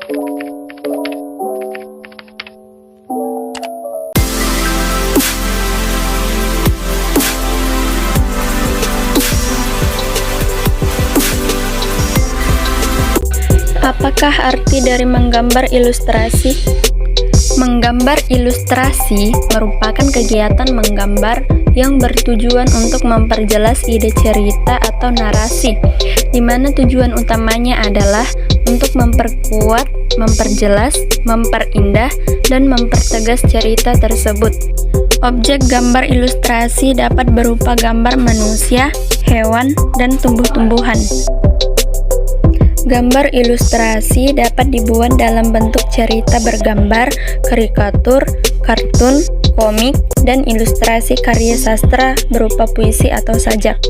Apakah arti dari menggambar ilustrasi? Menggambar ilustrasi merupakan kegiatan menggambar yang bertujuan untuk memperjelas ide cerita atau narasi, di mana tujuan utamanya adalah untuk memperkuat, memperjelas, memperindah, dan mempertegas cerita tersebut. Objek gambar ilustrasi dapat berupa gambar manusia, hewan, dan tumbuh-tumbuhan. Gambar ilustrasi dapat dibuat dalam bentuk cerita bergambar, karikatur, kartun, komik, dan ilustrasi karya sastra berupa puisi atau sajak.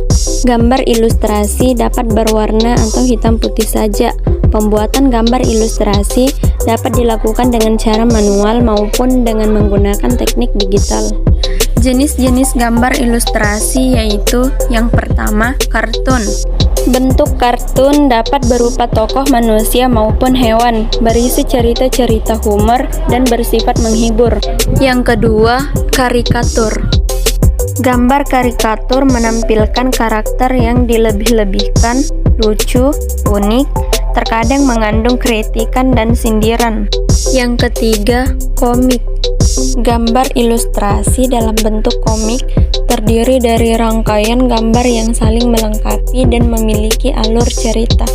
Gambar ilustrasi dapat berwarna atau hitam putih saja. Pembuatan gambar ilustrasi dapat dilakukan dengan cara manual maupun dengan menggunakan teknik digital. Jenis-jenis gambar ilustrasi yaitu yang pertama, kartun. Bentuk kartun dapat berupa tokoh manusia maupun hewan, berisi cerita-cerita humor dan bersifat menghibur. Yang kedua, karikatur. Gambar karikatur menampilkan karakter yang dilebih-lebihkan, lucu, unik, terkadang mengandung kritikan dan sindiran. Yang ketiga, komik. Gambar ilustrasi dalam bentuk komik terdiri dari rangkaian gambar yang saling melengkapi dan memiliki alur cerita.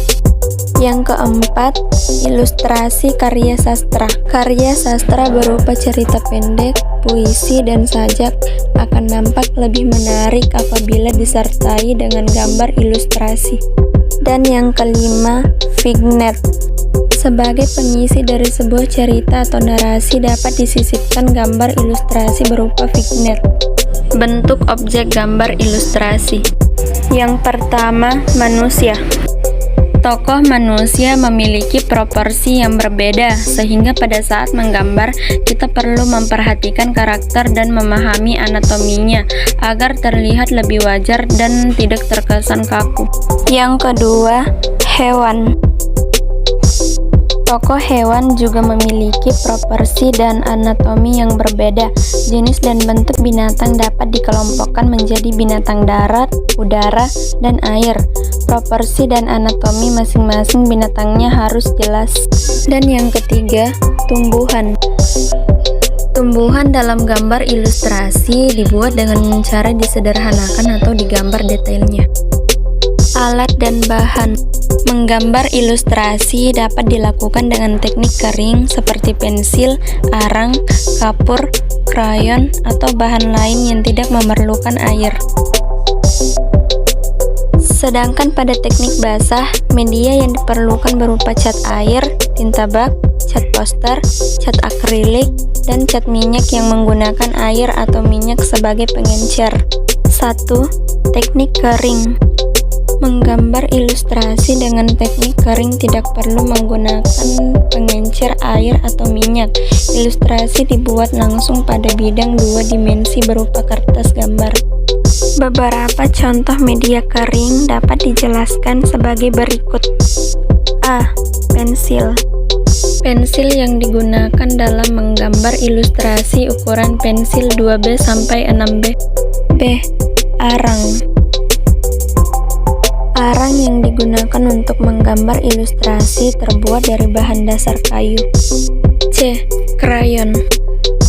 Yang keempat, ilustrasi karya sastra. Karya sastra berupa cerita pendek, puisi, dan sajak akan nampak lebih menarik apabila disertai dengan gambar ilustrasi. Dan yang kelima, vignette. Sebagai pengisi dari sebuah cerita atau narasi dapat disisipkan gambar ilustrasi berupa vignette. Bentuk objek gambar ilustrasi. Yang pertama, manusia. Tokoh manusia memiliki proporsi yang berbeda, sehingga pada saat menggambar, kita perlu memperhatikan karakter dan memahami anatominya, agar terlihat lebih wajar dan tidak terkesan kaku. Yang kedua, hewan. Tokoh hewan juga memiliki proporsi dan anatomi yang berbeda. Jenis dan bentuk binatang dapat dikelompokkan menjadi binatang darat, udara, dan air. Proporsi dan anatomi masing-masing binatangnya harus jelas. Dan yang ketiga, tumbuhan. Tumbuhan dalam gambar ilustrasi dibuat dengan cara disederhanakan atau digambar detailnya. Alat dan bahan. Menggambar ilustrasi dapat dilakukan dengan teknik kering seperti pensil, arang, kapur, krayon, atau bahan lain yang tidak memerlukan air. Sedangkan pada teknik basah, media yang diperlukan berupa cat air, tinta bak, cat poster, cat akrilik, dan cat minyak yang menggunakan air atau minyak sebagai pengencer. 1. Teknik kering. Menggambar ilustrasi dengan teknik kering tidak perlu menggunakan pengencer air atau minyak. Ilustrasi dibuat langsung pada bidang dua dimensi berupa kertas gambar. Beberapa contoh media kering dapat dijelaskan sebagai berikut. A. Pensil. Pensil yang digunakan dalam menggambar ilustrasi ukuran pensil 2B sampai 6B. B. Arang. Arang yang digunakan untuk menggambar ilustrasi terbuat dari bahan dasar kayu. C. Krayon.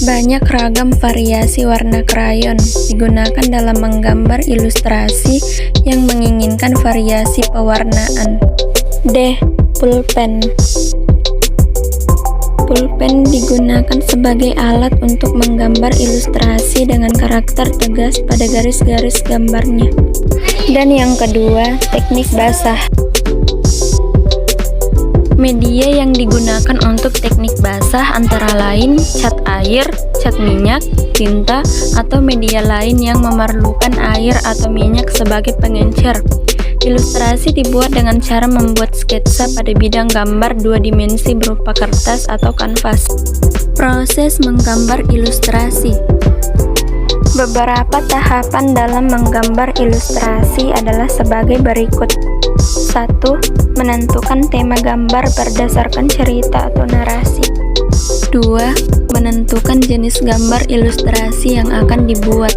Banyak ragam variasi warna krayon digunakan dalam menggambar ilustrasi yang menginginkan variasi pewarnaan. D. Pulpen. Pulpen digunakan sebagai alat untuk menggambar ilustrasi dengan karakter tegas pada garis-garis gambarnya. Dan yang kedua, teknik basah. Media yang digunakan untuk teknik basah antara lain cat air, cat minyak, tinta, atau media lain yang memerlukan air atau minyak sebagai pengencer. Ilustrasi dibuat dengan cara membuat sketsa pada bidang gambar dua dimensi berupa kertas atau kanvas. Proses menggambar ilustrasi. Beberapa tahapan dalam menggambar ilustrasi adalah sebagai berikut. 1. Menentukan tema gambar berdasarkan cerita atau narasi. 2. Menentukan jenis gambar ilustrasi yang akan dibuat.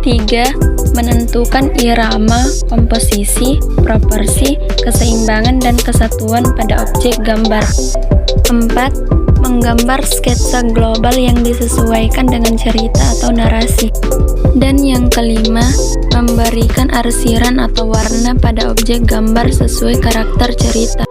3. Menentukan irama, komposisi, proporsi, keseimbangan, dan kesatuan pada objek gambar. 4. Menggambar sketsa global yang disesuaikan dengan cerita atau narasi. Dan yang kelima, memberikan arsiran atau warna pada objek gambar sesuai karakter cerita.